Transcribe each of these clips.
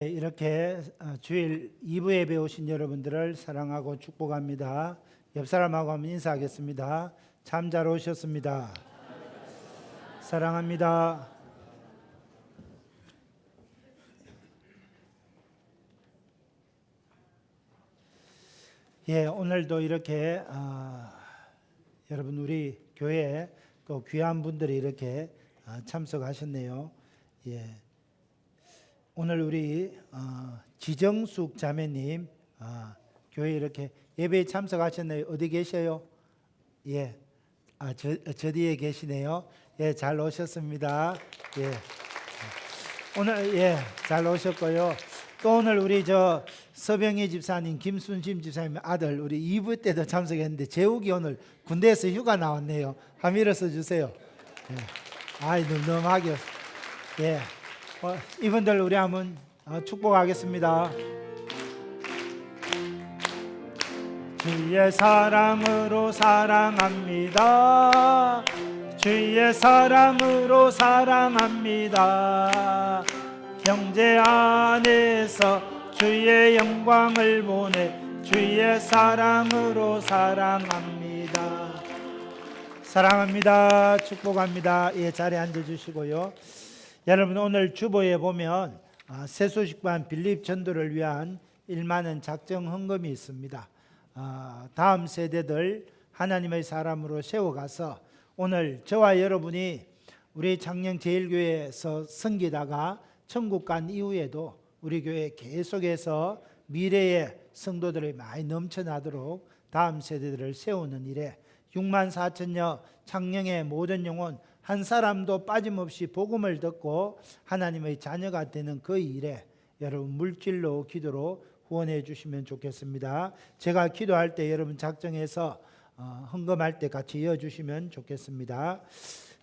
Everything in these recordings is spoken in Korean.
이렇게 주일 2부 예배 오신 여러분들을 사랑하고 축복합니다. 옆 사람하고 한번 인사하겠습니다. 참 잘 오셨습니다. 사랑합니다. 오늘도 이렇게 여러분 우리 교회에 또 귀한 분들이 이렇게 참석하셨네요. 오늘 우리 지정숙 자매님 교회 이렇게 예배에 참석하셨네요. 어디 계셔요? 저 뒤에 계시네요. 잘 오셨습니다. 오늘 잘 오셨고요. 또 오늘 우리 서병희 집사님, 김순심 집사님 아들 우리 2부 때도 참석했는데 재욱이 오늘 군대에서 휴가 나왔네요. 한번 일어서 주세요. 늠름하게. 이분들 우리 한번 축복하겠습니다. 주의 사랑으로 사랑합니다. 주의 사랑으로 사랑합니다. 형제 안에서 주의 영광을 보내 주의 사랑으로 사랑합니다. 사랑합니다. 축복합니다. 자리에 앉아주시고요. 여러분 오늘 주보에 보면 세수식반 빌립 전도를 위한 1만원 작정 헌금이 있습니다. 다음 세대들 하나님의 사람으로 세워가서 오늘 저와 여러분이 우리 창녕제일교회에서 섬기다가 천국 간 이후에도 우리 교회 계속해서 미래의 성도들이 많이 넘쳐나도록 다음 세대들을 세우는 일에 6만 4천여 창녕의 모든 영혼 한 사람도 빠짐없이 복음을 듣고 하나님의 자녀가 되는 그 일에 여러분 물질로 기도로 후원해 주시면 좋겠습니다. 제가 기도할 때 여러분 작정해서 헌금할 때 같이 이어주시면 좋겠습니다.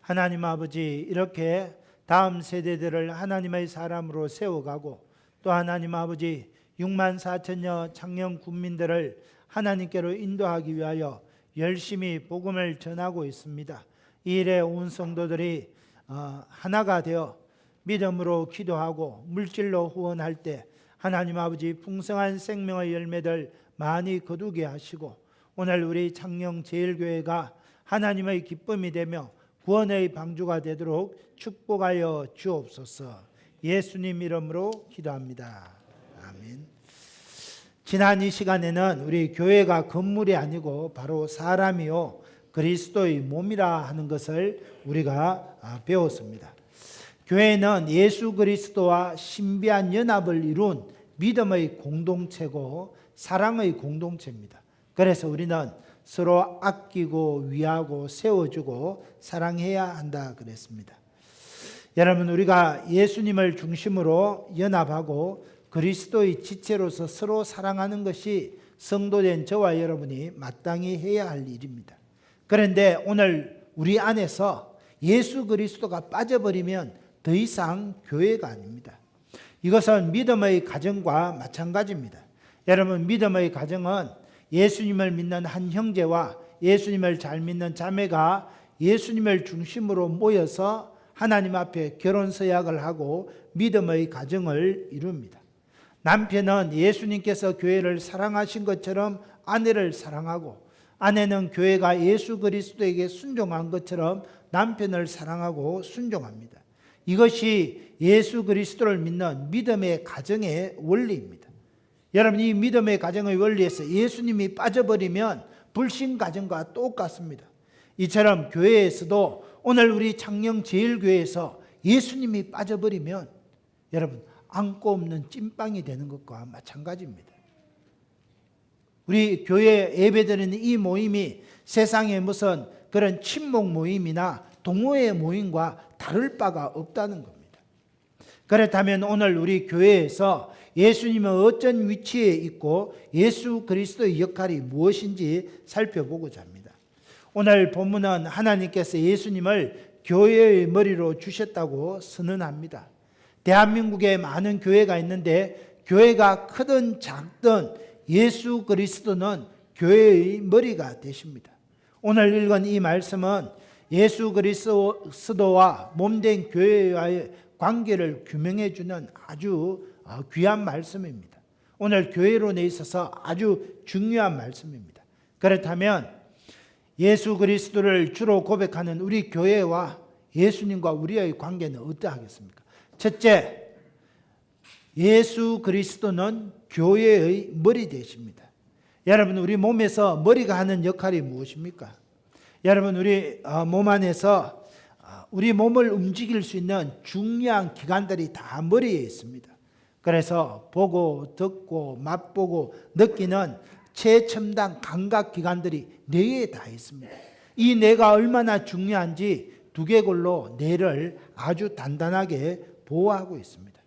하나님 아버지, 이렇게 다음 세대들을 하나님의 사람으로 세워가고 또 하나님 아버지 6만 4천여 창녕 군민들을 하나님께로 인도하기 위하여 열심히 복음을 전하고 있습니다. 이 일에 온 성도들이 하나가 되어 믿음으로 기도하고 물질로 후원할 때 하나님 아버지 풍성한 생명의 열매들 많이 거두게 하시고 오늘 우리 창녕제일교회가 하나님의 기쁨이 되며 구원의 방주가 되도록 축복하여 주옵소서. 예수님 이름으로 기도합니다. 아멘. 지난 이 시간에는 우리 교회가 건물이 아니고 바로 사람이요 그리스도의 몸이라 하는 것을 우리가 배웠습니다. 교회는 예수 그리스도와 신비한 연합을 이룬 믿음의 공동체고 사랑의 공동체입니다. 그래서 우리는 서로 아끼고 위하고 세워주고 사랑해야 한다 그랬습니다. 여러분 우리가 예수님을 중심으로 연합하고 그리스도의 지체로서 서로 사랑하는 것이 성도된 저와 여러분이 마땅히 해야 할 일입니다. 그런데 오늘 우리 안에서 예수 그리스도가 빠져버리면 더 이상 교회가 아닙니다. 이것은 믿음의 가정과 마찬가지입니다. 여러분 믿음의 가정은 예수님을 믿는 한 형제와 예수님을 잘 믿는 자매가 예수님을 중심으로 모여서 하나님 앞에 결혼 서약을 하고 믿음의 가정을 이룹니다. 남편은 예수님께서 교회를 사랑하신 것처럼 아내를 사랑하고 아내는 교회가 예수 그리스도에게 순종한 것처럼 남편을 사랑하고 순종합니다. 이것이 예수 그리스도를 믿는 믿음의 가정의 원리입니다. 여러분 이 믿음의 가정의 원리에서 예수님이 빠져버리면 불신 가정과 똑같습니다. 이처럼 교회에서도 오늘 우리 창녕제일교회에서 예수님이 빠져버리면 여러분 안고 없는 찐빵이 되는 것과 마찬가지입니다. 우리 교회 예배드리는 이 모임이 세상의 무슨 그런 친목 모임이나 동호회 모임과 다를 바가 없다는 겁니다. 그렇다면 오늘 우리 교회에서 예수님은 어떤 위치에 있고 예수 그리스도의 역할이 무엇인지 살펴보고자 합니다. 오늘 본문은 하나님께서 예수님을 교회의 머리로 주셨다고 선언합니다. 대한민국에 많은 교회가 있는데 교회가 크든 작든 예수 그리스도는 교회의 머리가 되십니다. 오늘 읽은 이 말씀은 예수 그리스도와 몸된 교회와의 관계를 규명해 주는 아주 귀한 말씀입니다. 오늘 교회론에 있어서 아주 중요한 말씀입니다. 그렇다면 예수 그리스도를 주로 고백하는 우리 교회와 예수님과 우리의 관계는 어떠하겠습니까? 첫째, 예수 그리스도는 교회의 머리 되십니다. 여러분, 우리 몸에서 머리가 하는 역할이 무엇입니까? 여러분, 우리 몸 안에서 우리 몸을 움직일 수 있는 중요한 기관들이 다 머리에 있습니다. 그래서 보고 듣고 맛보고 느끼는 최첨단 감각기관들이 뇌에 다 있습니다. 이 뇌가 얼마나 중요한지 두개골로 뇌를 아주 단단하게 보호하고 있습니다.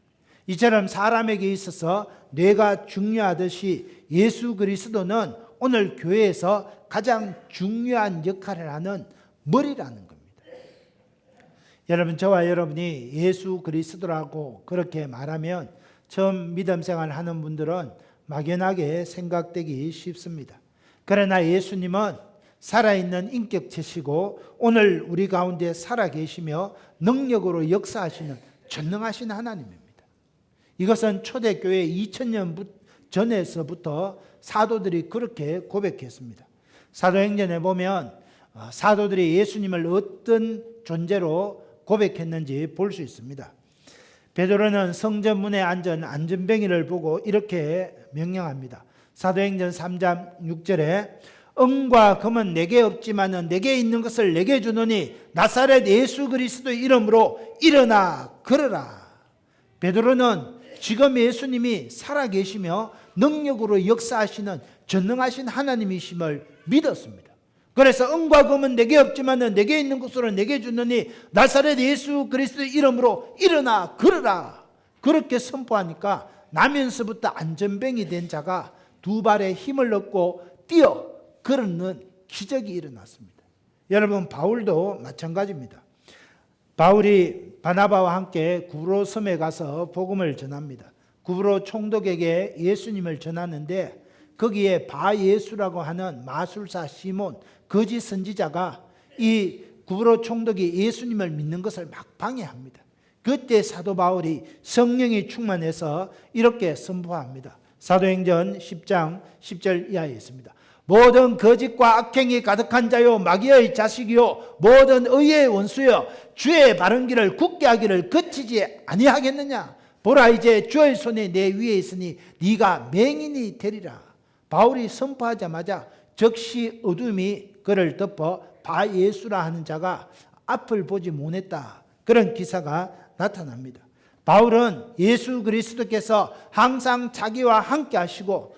이처럼 사람에게 있어서 뇌가 중요하듯이 예수 그리스도는 오늘 교회에서 가장 중요한 역할을 하는 머리라는 겁니다. 여러분, 저와 여러분이 예수 그리스도라고 그렇게 말하면 처음 믿음 생활 하는 분들은 막연하게 생각되기 쉽습니다. 그러나 예수님은 살아있는 인격체시고 오늘 우리 가운데 살아계시며 능력으로 역사하시는 전능하신 하나님입니다. 이것은 초대교회 2000년 전에서부터 사도들이 그렇게 고백했습니다. 사도행전에 보면 사도들이 예수님을 어떤 존재로 고백했는지 볼 수 있습니다. 베드로는 성전 문에 앉은 안전뱅이를 보고 이렇게 명령합니다. 사도행전 3장 6절에 은과 금은 내게 없지만 내게 있는 것을 내게 주노니 나사렛 예수 그리스도의 이름으로 일어나 걸어라. 베드로는 지금 예수님이 살아계시며 능력으로 역사하시는 전능하신 하나님이심을 믿었습니다. 그래서 은과 금은 내게 없지만 내게 있는 것으로 내게 주노니 나사렛 예수 그리스도의 이름으로 일어나 걸어라. 그렇게 선포하니까 나면서부터 안전뱅이 된 자가 두 발에 힘을 얻고 뛰어 걸는 기적이 일어났습니다. 여러분, 바울도 마찬가지입니다. 바울이 바나바와 함께 구브로 섬에 가서 복음을 전합니다. 구브로 총독에게 예수님을 전하는데 거기에 바예수라고 하는 마술사 시몬 거짓 선지자가 이 구브로 총독이 예수님을 믿는 것을 막 방해합니다. 그때 사도 바울이 성령이 충만해서 이렇게 선포합니다. 사도행전 10장 10절 이하에 있습니다. 모든 거짓과 악행이 가득한 자요 마귀의 자식이요 모든 의의 원수여 주의 바른 길을 굳게 하기를 그치지 아니하겠느냐. 보라, 이제 주의 손이 내 위에 있으니 네가 맹인이 되리라. 바울이 선포하자마자 즉시 어둠이 그를 덮어 바예수라 하는 자가 앞을 보지 못했다. 그런 기사가 나타납니다. 바울은 예수 그리스도께서 항상 자기와 함께 하시고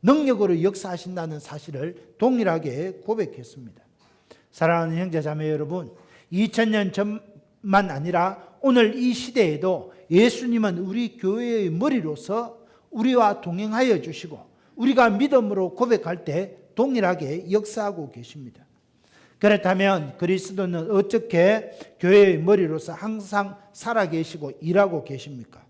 능력으로 역사하신다는 사실을 동일하게 고백했습니다. 사랑하는 형제 자매 여러분, 2000년 전만 아니라 오늘 이 시대에도 예수님은 우리 교회의 머리로서 우리와 동행하여 주시고 우리가 믿음으로 고백할 때 동일하게 역사하고 계십니다. 그렇다면 그리스도는 어떻게 교회의 머리로서 항상 살아계시고 일하고 계십니까?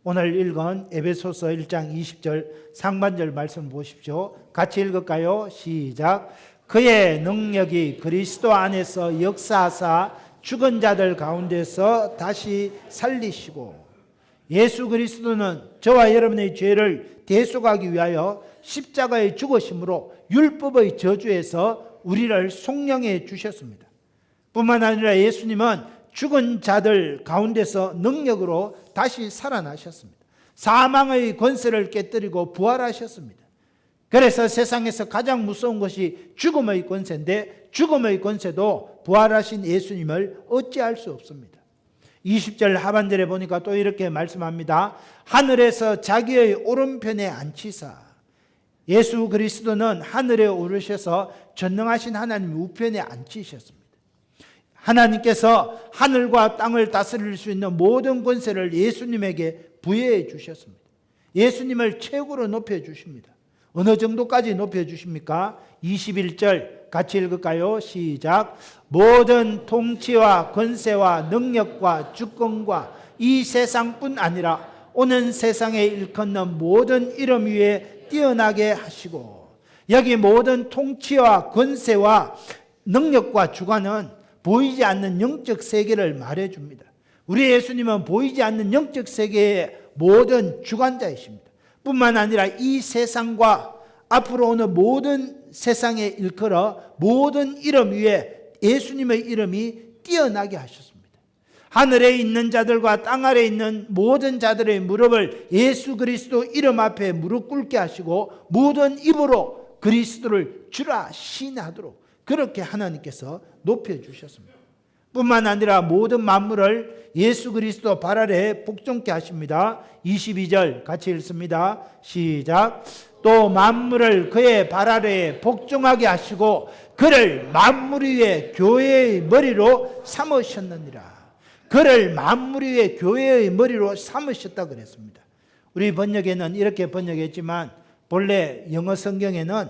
오늘 읽은 에베소서 1장 20절 상반절 말씀 보십시오. 같이 읽을까요? 시작. 그의 능력이 그리스도 안에서 역사하사 죽은 자들 가운데서 다시 살리시고. 예수 그리스도는 저와 여러분의 죄를 대속하기 위하여 십자가에 죽으심으로 율법의 저주에서 우리를 속량해 주셨습니다. 뿐만 아니라 예수님은 죽은 자들 가운데서 능력으로 다시 살아나셨습니다. 사망의 권세를 깨뜨리고 부활하셨습니다. 그래서 세상에서 가장 무서운 것이 죽음의 권세인데 죽음의 권세도 부활하신 예수님을 어찌할 수 없습니다. 20절 하반절에 보니까 또 이렇게 말씀합니다. 하늘에서 자기의 오른편에 앉히사. 예수 그리스도는 하늘에 오르셔서 전능하신 하나님 우편에 앉히셨습니다. 하나님께서 하늘과 땅을 다스릴 수 있는 모든 권세를 예수님에게 부여해 주셨습니다. 예수님을 최고로 높여 주십니다. 어느 정도까지 높여 주십니까? 21절 같이 읽을까요? 시작. 모든 통치와 권세와 능력과 주권과 이 세상뿐 아니라 오는 세상에 일컫는 모든 이름 위에 뛰어나게 하시고. 여기 모든 통치와 권세와 능력과 주관은 보이지 않는 영적 세계를 말해줍니다. 우리 예수님은 보이지 않는 영적 세계의 모든 주관자이십니다. 뿐만 아니라 이 세상과 앞으로 오는 모든 세상에 일컬어 모든 이름 위에 예수님의 이름이 뛰어나게 하셨습니다. 하늘에 있는 자들과 땅 아래에 있는 모든 자들의 무릎을 예수 그리스도 이름 앞에 무릎 꿇게 하시고 모든 입으로 그리스도를 주라 시인하도록 그렇게 하나님께서 높여주셨습니다. 뿐만 아니라 모든 만물을 예수 그리스도 발 아래 복종케 하십니다. 22절 같이 읽습니다. 시작. 또 만물을 그의 발 아래에 복종하게 하시고 그를 만물 위에 교회의 머리로 삼으셨느니라. 그를 만물 위에 교회의 머리로 삼으셨다 그랬습니다. 우리 번역에는 이렇게 번역했지만 본래 영어 성경에는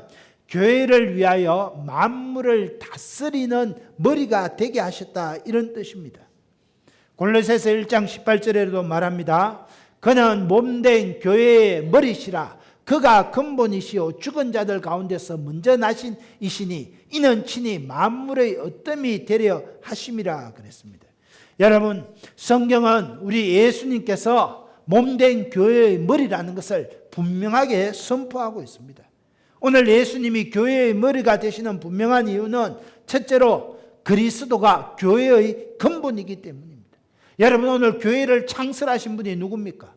교회를 위하여 만물을 다스리는 머리가 되게 하셨다 이런 뜻입니다. 골로새서 1장 18절에도 말합니다. 그는 몸된 교회의 머리시라. 그가 근본이시요 죽은 자들 가운데서 먼저 나신 이시니 이는 친히 만물의 어뜸이 되려 하심이라 그랬습니다. 여러분, 성경은 우리 예수님께서 몸된 교회의 머리라는 것을 분명하게 선포하고 있습니다. 오늘 예수님이 교회의 머리가 되시는 분명한 이유는 첫째로 그리스도가 교회의 근본이기 때문입니다. 여러분, 오늘 교회를 창설하신 분이 누굽니까?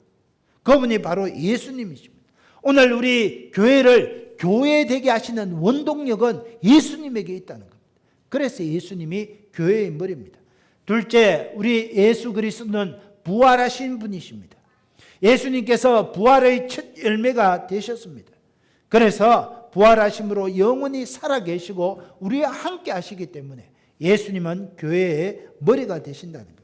그분이 바로 예수님이십니다. 오늘 우리 교회를 교회되게 하시는 원동력은 예수님에게 있다는 겁니다. 그래서 예수님이 교회의 머리입니다. 둘째, 우리 예수 그리스도는 부활하신 분이십니다. 예수님께서 부활의 첫 열매가 되셨습니다. 그래서 부활하심으로 영원히 살아계시고 우리와 함께 하시기 때문에 예수님은 교회의 머리가 되신다는 겁니다.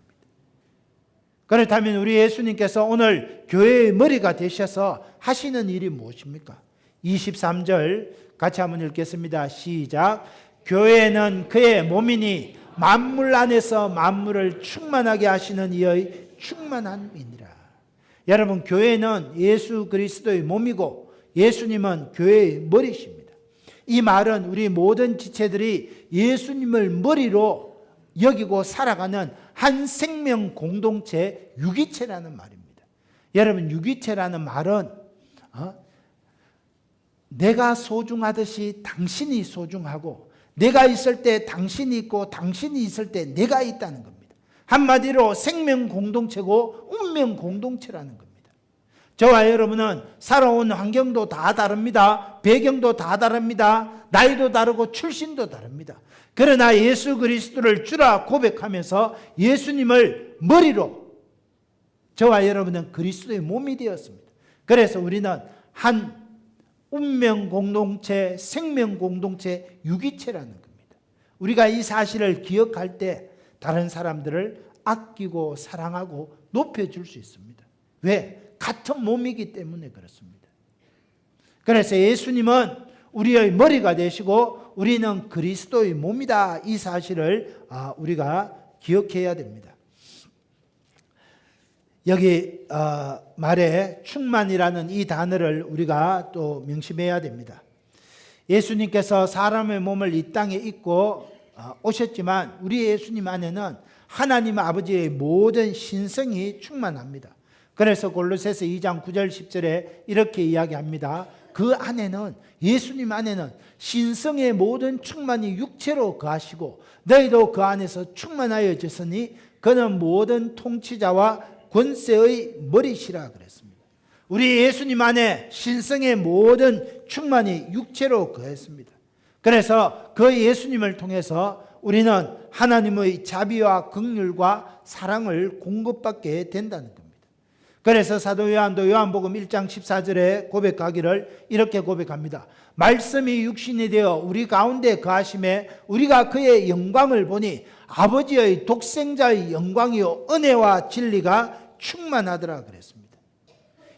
그렇다면 우리 예수님께서 오늘 교회의 머리가 되셔서 하시는 일이 무엇입니까? 23절 같이 한번 읽겠습니다. 시작. 교회는 그의 몸이니 만물 안에서 만물을 충만하게 하시는 이의 충만함이니라. 여러분, 교회는 예수 그리스도의 몸이고 예수님은 교회의 머리십니다. 이 말은 우리 모든 지체들이 예수님을 머리로 여기고 살아가는 한 생명 공동체 유기체라는 말입니다. 여러분, 유기체라는 말은 내가 소중하듯이 당신이 소중하고 내가 있을 때 당신이 있고 당신이 있을 때 내가 있다는 겁니다. 한마디로 생명 공동체고 운명 공동체라는 겁니다. 저와 여러분은 살아온 환경도 다 다릅니다. 배경도 다 다릅니다. 나이도 다르고 출신도 다릅니다. 그러나 예수 그리스도를 주라 고백하면서 예수님을 머리로 저와 여러분은 그리스도의 몸이 되었습니다. 그래서 우리는 한 운명 공동체, 생명 공동체, 유기체라는 겁니다. 우리가 이 사실을 기억할 때 다른 사람들을 아끼고 사랑하고 높여줄 수 있습니다. 왜? 같은 몸이기 때문에 그렇습니다. 그래서 예수님은 우리의 머리가 되시고 우리는 그리스도의 몸이다. 이 사실을 우리가 기억해야 됩니다. 여기 말에 충만이라는 이 단어를 우리가 또 명심해야 됩니다. 예수님께서 사람의 몸을 이 땅에 입고 오셨지만 우리 예수님 안에는 하나님 아버지의 모든 신성이 충만합니다. 그래서 골로새서 2장 9절 10절에 이렇게 이야기합니다. 그 안에는 예수님 안에는 신성의 모든 충만이 육체로 거하시고 너희도 그 안에서 충만하여졌으니 그는 모든 통치자와 권세의 머리시라 그랬습니다. 우리 예수님 안에 신성의 모든 충만이 육체로 거했습니다. 그래서 그 예수님을 통해서 우리는 하나님의 자비와 긍휼과 사랑을 공급받게 된다는 겁니다. 그래서 사도 요한도 요한복음 1장 14절에 고백하기를 이렇게 고백합니다. 말씀이 육신이 되어 우리 가운데 거하심에 우리가 그의 영광을 보니 아버지의 독생자의 영광이요 은혜와 진리가 충만하더라 그랬습니다.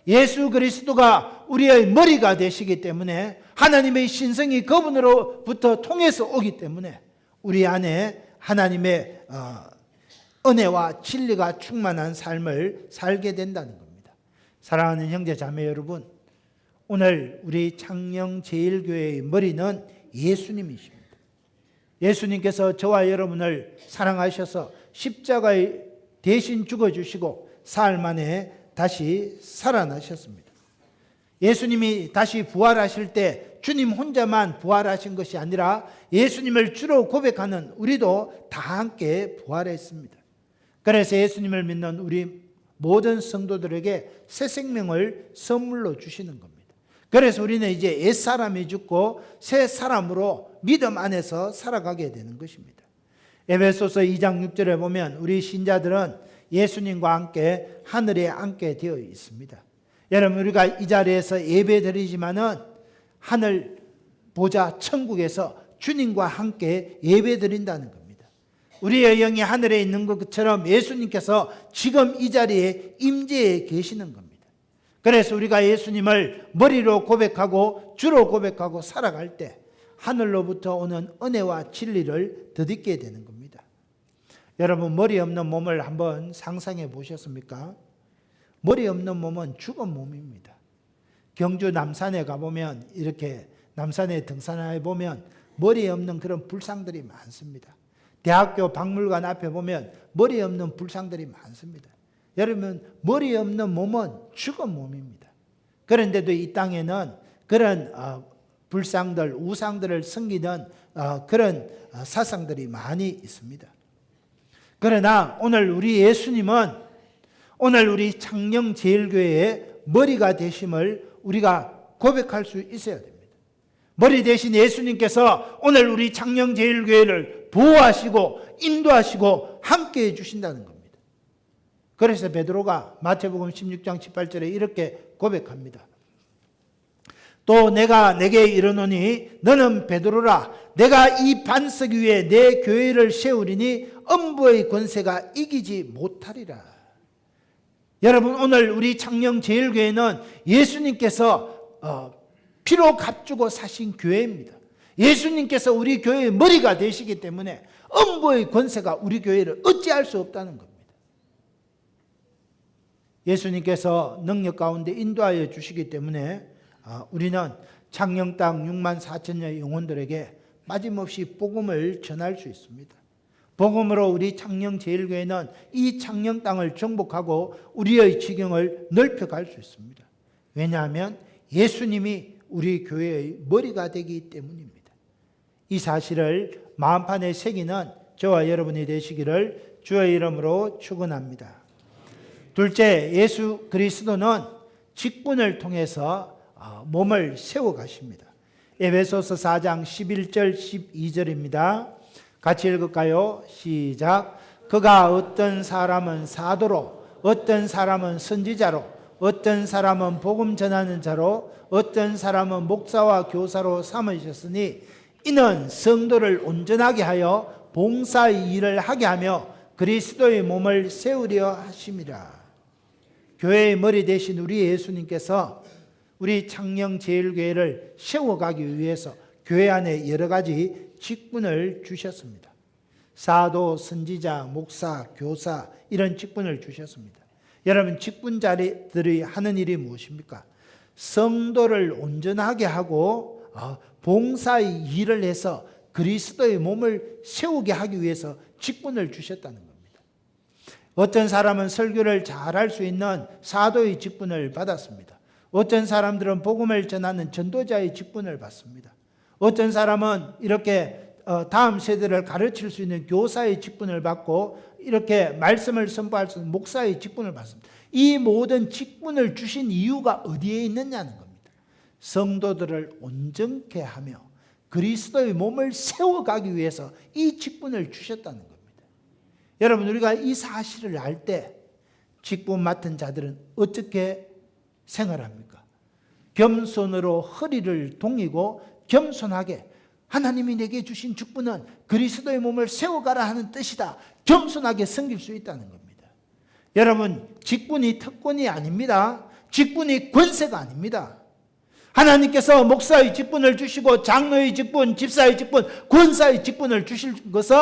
예수 그리스도가 우리의 머리가 되시기 때문에 하나님의 신성이 그분으로부터 통해서 오기 때문에 우리 안에 하나님의 은혜와 진리가 충만한 삶을 살게 된다는 겁니다. 사랑하는 형제 자매 여러분, 오늘 우리 창녕제일교회의 머리는 예수님이십니다. 예수님께서 저와 여러분을 사랑하셔서 십자가에 대신 죽어주시고 사흘 만에 다시 살아나셨습니다. 예수님이 다시 부활하실 때 주님 혼자만 부활하신 것이 아니라 예수님을 주로 고백하는 우리도 다 함께 부활했습니다. 그래서 예수님을 믿는 우리 모든 성도들에게 새 생명을 선물로 주시는 겁니다. 그래서 우리는 이제 옛사람이 죽고 새 사람으로 믿음 안에서 살아가게 되는 것입니다. 에베소서 2장 6절에 보면 우리 신자들은 예수님과 함께 하늘에 앉게 되어 있습니다. 여러분, 우리가 이 자리에서 예배드리지만은 하늘 보좌 천국에서 주님과 함께 예배드린다는 겁니다. 우리의 영이 하늘에 있는 것처럼 예수님께서 지금 이 자리에 임재해 계시는 겁니다. 그래서 우리가 예수님을 머리로 고백하고 주로 고백하고 살아갈 때 하늘로부터 오는 은혜와 진리를 덧입게 되는 겁니다. 여러분, 머리 없는 몸을 한번 상상해 보셨습니까? 머리 없는 몸은 죽은 몸입니다. 경주 남산에 가보면, 이렇게 남산에 등산해 보면 머리 없는 그런 불상들이 많습니다. 대학교 박물관 앞에 보면 머리 없는 불상들이 많습니다. 여러분, 머리 없는 몸은 죽은 몸입니다. 그런데도 이 땅에는 그런 불상들, 우상들을 섬기는 그런 사상들이 많이 있습니다. 그러나 오늘 우리 예수님은 오늘 우리 창녕제일교회의 머리가 되심을 우리가 고백할 수 있어야 됩니다. 머리 대신 예수님께서 오늘 우리 창녕제일교회를 보호하시고 인도하시고 함께 해주신다는 겁니다. 그래서 베드로가 마태복음 16장 18절에 이렇게 고백합니다. 또 내가 내게 이르노니 너는 베드로라. 내가 이 반석 위에 내 교회를 세우리니 음부의 권세가 이기지 못하리라. 여러분, 오늘 우리 창녕제일교회는 예수님께서 피로 값주고 사신 교회입니다. 예수님께서 우리 교회의 머리가 되시기 때문에 음부의 권세가 우리 교회를 어찌할 수 없다는 겁니다. 예수님께서 능력 가운데 인도하여 주시기 때문에 우리는 창녕 땅 6만 4천여의 영혼들에게 빠짐없이 복음을 전할 수 있습니다. 복음으로 우리 창녕제일교회는 이 창녕 땅을 정복하고 우리의 지경을 넓혀갈 수 있습니다. 왜냐하면 예수님이 우리 교회의 머리가 되기 때문입니다. 이 사실을 마음판에 새기는 저와 여러분이 되시기를 주의 이름으로 축원합니다. 둘째, 예수 그리스도는 직분을 통해서 몸을 세워가십니다. 에베소서 4장 11절 12절입니다. 같이 읽을까요? 시작. 그가 어떤 사람은 사도로, 어떤 사람은 선지자로, 어떤 사람은 복음 전하는 자로, 어떤 사람은 목사와 교사로 삼으셨으니 이는 성도를 온전하게 하여 봉사의 일을 하게 하며 그리스도의 몸을 세우려 하심이라. 교회의 머리 대신 우리 예수님께서 우리 창녕제일교회를 세워가기 위해서 교회 안에 여러 가지 직분을 주셨습니다. 사도, 선지자, 목사, 교사 이런 직분을 주셨습니다. 여러분, 직분자들이 하는 일이 무엇입니까? 성도를 온전하게 하고 봉사의 일을 해서 그리스도의 몸을 세우게 하기 위해서 직분을 주셨다는 겁니다. 어떤 사람은 설교를 잘할 수 있는 사도의 직분을 받았습니다. 어떤 사람들은 복음을 전하는 전도자의 직분을 받습니다. 어떤 사람은 이렇게 다음 세대를 가르칠 수 있는 교사의 직분을 받고 이렇게 말씀을 선포할 수 있는 목사의 직분을 받습니다. 이 모든 직분을 주신 이유가 어디에 있느냐는 겁니다. 성도들을 온전케 하며 그리스도의 몸을 세워가기 위해서 이 직분을 주셨다는 겁니다. 여러분, 우리가 이 사실을 알 때 직분 맡은 자들은 어떻게 생활합니까? 겸손으로 허리를 동이고 겸손하게 하나님이 내게 주신 직분은 그리스도의 몸을 세워가라 하는 뜻이다. 겸손하게 섬길 수 있다는 겁니다. 여러분, 직분이 특권이 아닙니다. 직분이 권세가 아닙니다. 하나님께서 목사의 직분을 주시고 장로의 직분, 집사의 직분, 권사의 직분을 주실 것은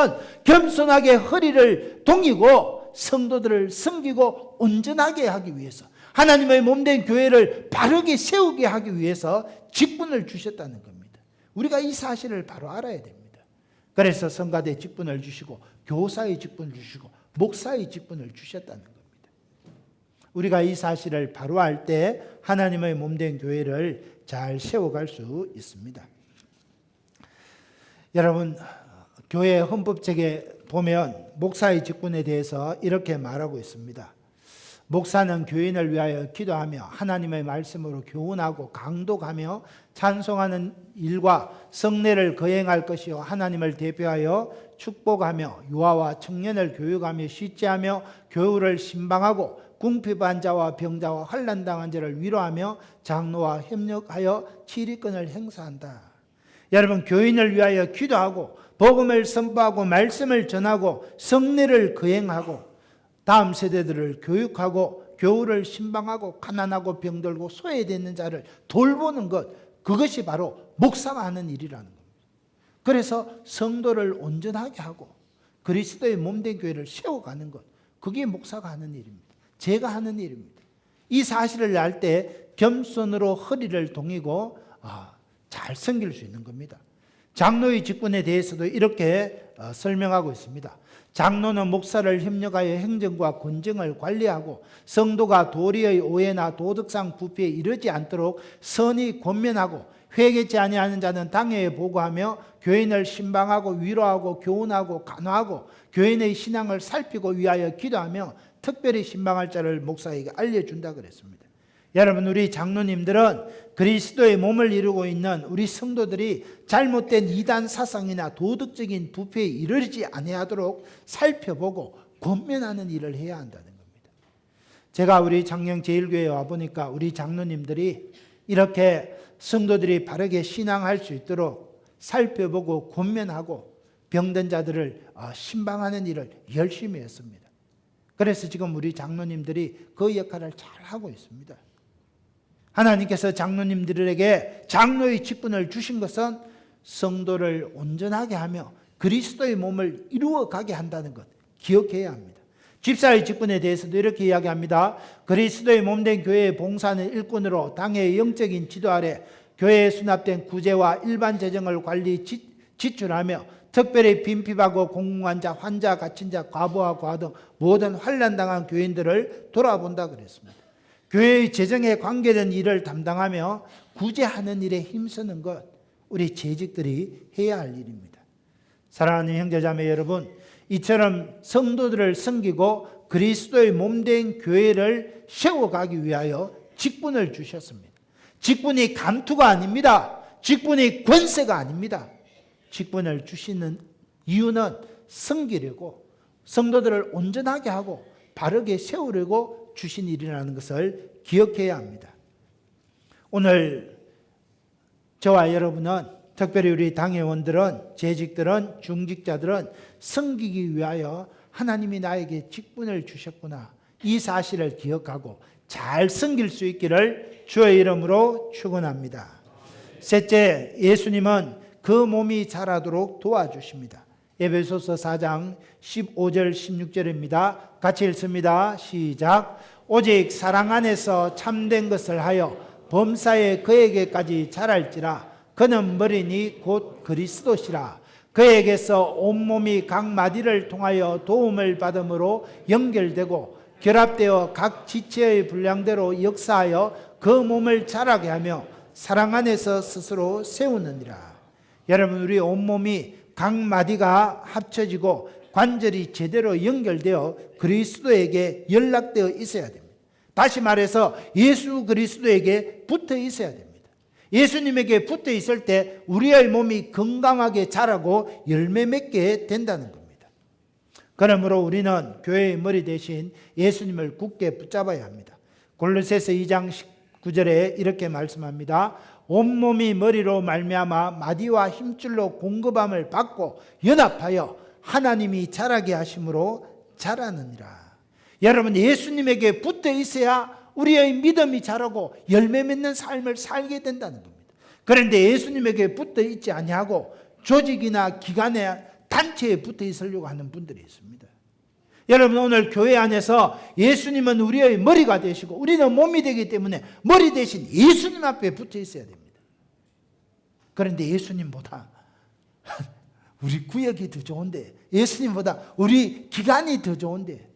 겸손하게 허리를 동이고 성도들을 섬기고 온전하게 하기 위해서, 하나님의 몸된 교회를 바르게 세우게 하기 위해서 직분을 주셨다는 겁니다. 우리가 이 사실을 바로 알아야 됩니다. 그래서 성가대 직분을 주시고 교사의 직분을 주시고 목사의 직분을 주셨다는 겁니다. 우리가 이 사실을 바로 알 때 하나님의 몸된 교회를 잘 세워갈 수 있습니다. 여러분, 교회 헌법책에 보면 목사의 직분에 대해서 이렇게 말하고 있습니다. 목사는 교인을 위하여 기도하며 하나님의 말씀으로 교훈하고 강독하며 찬송하는 일과 성례를 거행할 것이요 하나님을 대표하여 축복하며 유아와 청년을 교육하며 시제하며 교우를 신방하고 궁핍한 자와 병자와 환난당한 자를 위로하며 장로와 협력하여 치리권을 행사한다. 여러분, 교인을 위하여 기도하고 복음을 선포하고 말씀을 전하고 성례를 거행하고 다음 세대들을 교육하고 교우를 신방하고 가난하고 병들고 소외되는 자를 돌보는 것, 그것이 바로 목사가 하는 일이라는 겁니다. 그래서 성도를 온전하게 하고 그리스도의 몸된 교회를 세워가는 것, 그게 목사가 하는 일입니다. 제가 하는 일입니다. 이 사실을 알 때 겸손으로 허리를 동이고 잘 섬길 수 있는 겁니다. 장로의 직분에 대해서도 이렇게 설명하고 있습니다. 장로는 목사를 협력하여 행정과 군정을 관리하고 성도가 도리의 오해나 도덕상 부패에 이르지 않도록 선히 권면하고 회개치 아니하는 자는 당회에 보고하며 교인을 신방하고 위로하고 교훈하고 간호하고 교인의 신앙을 살피고 위하여 기도하며 특별히 신방할 자를 목사에게 알려준다 그랬습니다. 여러분, 우리 장로님들은 그리스도의 몸을 이루고 있는 우리 성도들이 잘못된 이단 사상이나 도덕적인 부패에 이르지 아니하도록 살펴보고 권면하는 일을 해야 한다는 겁니다. 제가 우리 장령 제일교회에 와보니까 우리 장로님들이 이렇게 성도들이 바르게 신앙할 수 있도록 살펴보고 권면하고 병든 자들을 신방하는 일을 열심히 했습니다. 그래서 지금 우리 장로님들이 그 역할을 잘 하고 있습니다. 하나님께서 장로님들에게 장로의 직분을 주신 것은 성도를 온전하게 하며 그리스도의 몸을 이루어가게 한다는 것 기억해야 합니다. 집사의 직분에 대해서도 이렇게 이야기합니다. 그리스도의 몸된 교회의 봉사는 일꾼으로 당의 영적인 지도 아래 교회에 수납된 구제와 일반 재정을 관리 지출하며 특별히 빈핍하고 공공한 자, 환자, 갇힌 자, 과부와 과부 등 모든 환난당한 교인들을 돌아본다 그랬습니다. 교회의 재정에 관계된 일을 담당하며 구제하는 일에 힘쓰는 것, 우리 재직들이 해야 할 일입니다. 사랑하는 형제자매 여러분, 이처럼 성도들을 섬기고 그리스도의 몸된 교회를 세워가기 위하여 직분을 주셨습니다. 직분이 감투가 아닙니다. 직분이 권세가 아닙니다. 직분을 주시는 이유는 섬기려고, 성도들을 온전하게 하고 바르게 세우려고 주신 일이라는 것을 기억해야 합니다. 오늘 저와 여러분은, 특별히 우리 당회원들은, 재직들은, 중직자들은 섬기기 위하여 하나님이 나에게 직분을 주셨구나, 이 사실을 기억하고 잘 섬길 수 있기를 주의 이름으로 축원합니다. 셋째, 예수님은 그 몸이 자라도록 도와주십니다. 에베소서 4장 15절 16절입니다. 같이 읽습니다. 시작. 오직 사랑 안에서 참된 것을 하여 범사에 그에게까지 자랄지라. 그는 머리니 곧 그리스도시라. 그에게서 온몸이 각 마디를 통하여 도움을 받음으로 연결되고 결합되어 각 지체의 분량대로 역사하여 그 몸을 자라게 하며 사랑 안에서 스스로 세우느니라. 여러분, 우리 온몸이 각 마디가 합쳐지고 관절이 제대로 연결되어 그리스도에게 연락되어 있어야 됩니다. 다시 말해서 예수 그리스도에게 붙어 있어야 됩니다. 예수님에게 붙어 있을 때 우리의 몸이 건강하게 자라고 열매 맺게 된다는 겁니다. 그러므로 우리는 교회의 머리 대신 예수님을 굳게 붙잡아야 합니다. 골로새서 2장 19절에 이렇게 말씀합니다. 온몸이 머리로 말미암아 마디와 힘줄로 공급함을 받고 연합하여 하나님이 자라게 하심으로 자라느니라. 여러분, 예수님에게 붙어 있어야 우리의 믿음이 자라고 열매 맺는 삶을 살게 된다는 겁니다. 그런데 예수님에게 붙어 있지 아니하고 조직이나 기관에 단체에 붙어 있으려고 하는 분들이 있습니다. 여러분, 오늘 교회 안에서 예수님은 우리의 머리가 되시고 우리는 몸이 되기 때문에 머리 대신 예수님 앞에 붙어 있어야 됩니다. 그런데 예수님보다 우리 구역이 더 좋은데, 예수님보다 우리 기관이 더 좋은데,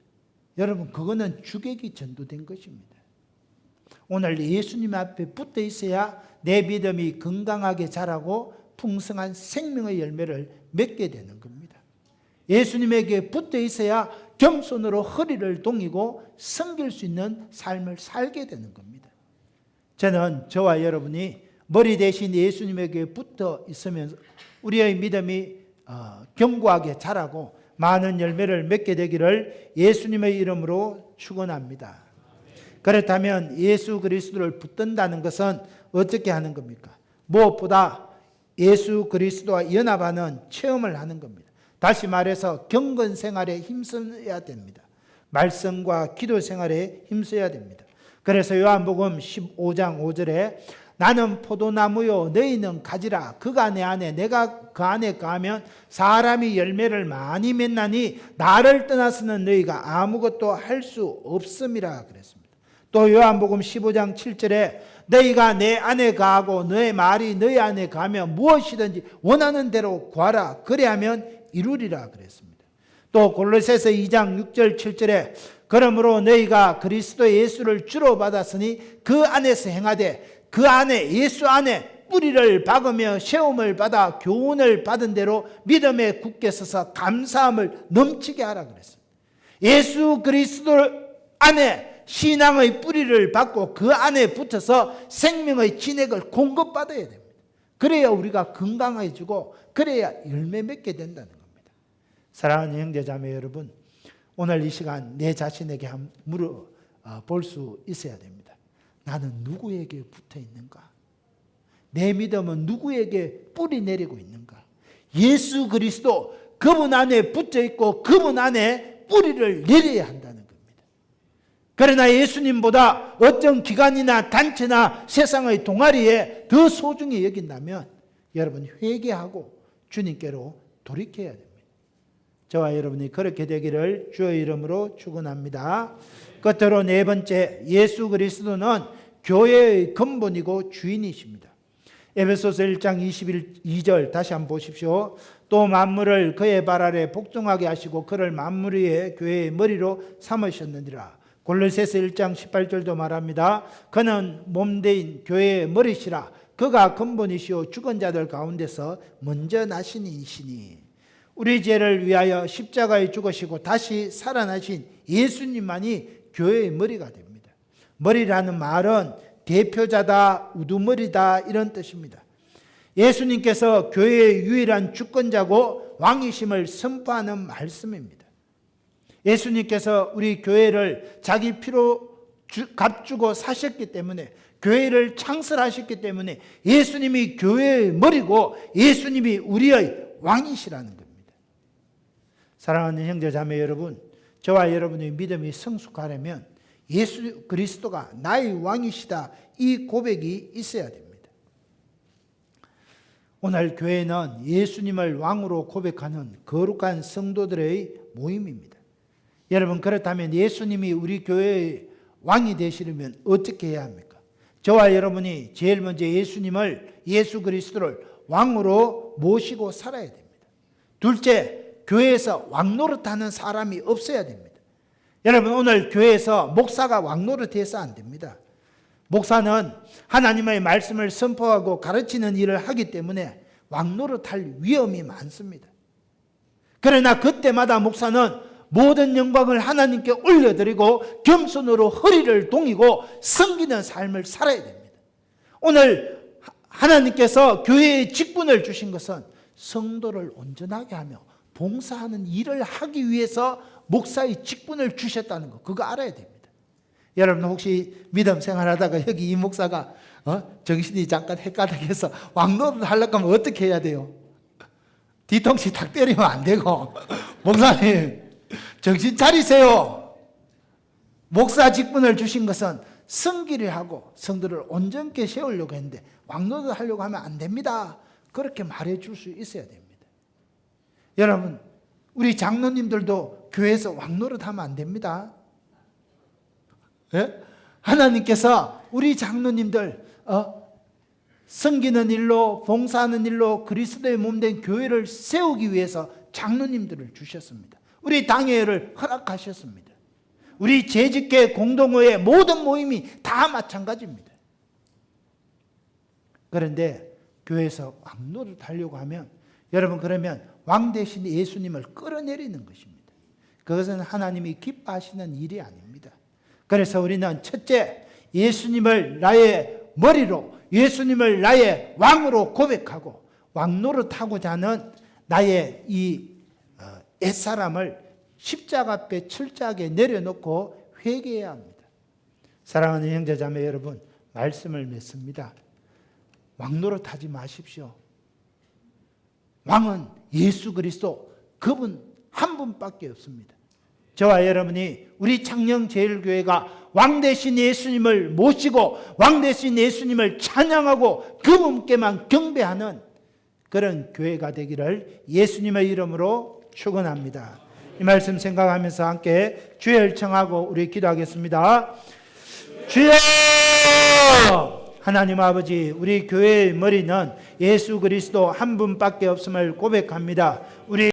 여러분, 그거는 주객이 전도된 것입니다. 오늘 예수님 앞에 붙어 있어야 내 믿음이 건강하게 자라고 풍성한 생명의 열매를 맺게 되는 겁니다. 예수님에게 붙어 있어야 겸손으로 허리를 동이고 섬길 수 있는 삶을 살게 되는 겁니다. 저는 저와 여러분이 머리 대신 예수님에게 붙어 있으면서 우리의 믿음이 견고하게 자라고 많은 열매를 맺게 되기를 예수님의 이름으로 축원합니다. 그렇다면 예수 그리스도를 붙든다는 것은 어떻게 하는 겁니까? 무엇보다 예수 그리스도와 연합하는 체험을 하는 겁니다. 다시 말해서 경건 생활에 힘써야 됩니다. 말씀과 기도 생활에 힘써야 됩니다. 그래서 요한복음 15장 5절에 나는 포도나무요 너희는 가지라 그가 내 안에 내가 그 안에 거하면 사람이 열매를 많이 맺나니 나를 떠나서는 너희가 아무것도 할 수 없음이라 그랬습니다. 또 요한복음 15장 7절에 너희가 내 안에 거하고 너의 말이 너희 안에 거하면 무엇이든지 원하는 대로 구하라 그리하면 이루리라 그랬습니다. 또 골로새서 2장 6절 7절에 그러므로 너희가 그리스도 예수를 주로 받았으니 그 안에서 행하되 그 안에 예수 안에 뿌리를 박으며 세움을 받아 교훈을 받은 대로 믿음에 굳게 서서 감사함을 넘치게 하라 그랬습니다. 예수 그리스도 안에 신앙의 뿌리를 받고 그 안에 붙어서 생명의 진액을 공급받아야 됩니다. 그래야 우리가 건강해지고 그래야 열매 맺게 된다는 겁니다. 사랑하는 형제자매 여러분, 오늘 이 시간 내 자신에게 한번 물어볼 수 있어야 됩니다. 나는 누구에게 붙어 있는가? 내 믿음은 누구에게 뿌리 내리고 있는가? 예수 그리스도 그분 안에 붙어 있고 그분 안에 뿌리를 내려야 한다는 겁니다. 그러나 예수님보다 어떤 기관이나 단체나 세상의 동아리에 더 소중히 여긴다면 여러분 회개하고 주님께로 돌이켜야 됩니다. 저와 여러분이 그렇게 되기를 주의 이름으로 축원합니다. 끝으로 네 번째, 예수 그리스도는 교회의 근본이고 주인이십니다. 에베소서 1장 22절 다시 한번 보십시오. 또 만물을 그의 발 아래 복종하게 하시고 그를 만물 위에 교회의 머리로 삼으셨느니라. 골로새서 1장 18절도 말합니다. 그는 몸대인 교회의 머리시라. 그가 근본이시오 죽은 자들 가운데서 먼저 나신 이시니. 우리 죄를 위하여 십자가에 죽으시고 다시 살아나신 예수님만이 교회의 머리가 됩니다. 머리라는 말은 대표자다, 우두머리다 이런 뜻입니다. 예수님께서 교회의 유일한 주권자고 왕이심을 선포하는 말씀입니다. 예수님께서 우리 교회를 자기 피로 값주고 사셨기 때문에 교회를 창설하셨기 때문에 예수님이 교회의 머리고 예수님이 우리의 왕이시라는 겁니다. 사랑하는 형제자매 여러분, 저와 여러분의 믿음이 성숙하려면 예수 그리스도가 나의 왕이시다 이 고백이 있어야 됩니다. 오늘 교회는 예수님을 왕으로 고백하는 거룩한 성도들의 모임입니다. 여러분, 그렇다면 예수님이 우리 교회의 왕이 되시려면 어떻게 해야 합니까? 저와 여러분이 제일 먼저 예수 그리스도를 왕으로 모시고 살아야 됩니다. 둘째, 교회에서 왕노릇하는 사람이 없어야 됩니다. 여러분, 오늘 교회에서 목사가 왕노릇해서 안 됩니다. 목사는 하나님의 말씀을 선포하고 가르치는 일을 하기 때문에 왕노릇할 위험이 많습니다. 그러나 그때마다 목사는 모든 영광을 하나님께 올려드리고 겸손으로 허리를 동이고 섬기는 삶을 살아야 됩니다. 오늘 하나님께서 교회에 직분을 주신 것은 성도를 온전하게 하며 봉사하는 일을 하기 위해서 목사의 직분을 주셨다는 거, 그거 알아야 됩니다. 여러분 혹시 믿음 생활하다가 여기 이 목사가 정신이 잠깐 헷갈려서 왕노릇 하려고 하면 어떻게 해야 돼요? 뒤통수 탁 때리면 안 되고 목사님 정신 차리세요. 목사 직분을 주신 것은 성기를 하고 성도를 온전케 세우려고 했는데 왕노릇 하려고 하면 안 됩니다. 그렇게 말해 줄 수 있어야 됩니다. 여러분, 우리 장로님들도 교회에서 왕노릇 하면 안 됩니다. 예? 하나님께서 우리 장로님들 섬기는 일로 봉사하는 일로 그리스도의 몸된 교회를 세우기 위해서 장로님들을 주셨습니다. 우리 당회를 허락하셨습니다. 우리 재직회 공동회의 모든 모임이 다 마찬가지입니다. 그런데 교회에서 왕노를 달려고 하면 여러분 그러면 왕 대신 예수님을 끌어내리는 것입니다. 그것은 하나님이 기뻐하시는 일이 아닙니다. 그래서 우리는 첫째, 예수님을 나의 머리로, 예수님을 나의 왕으로 고백하고 왕노릇하고자 하는 나의 이 옛사람을 십자가 앞에 철저하게 내려놓고 회개해야 합니다. 사랑하는 형제자매 여러분, 말씀을 맺습니다. 왕노릇하지 마십시오. 왕은 예수 그리스도, 그분 한 분밖에 없습니다. 저와 여러분이 우리 창녕제일교회가 왕 대신 예수님을 모시고 왕 대신 예수님을 찬양하고 그분께만 경배하는 그런 교회가 되기를 예수님의 이름으로 축원합니다. 이 말씀 생각하면서 함께 주여 청하고 우리 기도하겠습니다. 주여! 하나님 아버지, 우리 교회의 머리는 예수 그리스도 한 분밖에 없음을 고백합니다. 우리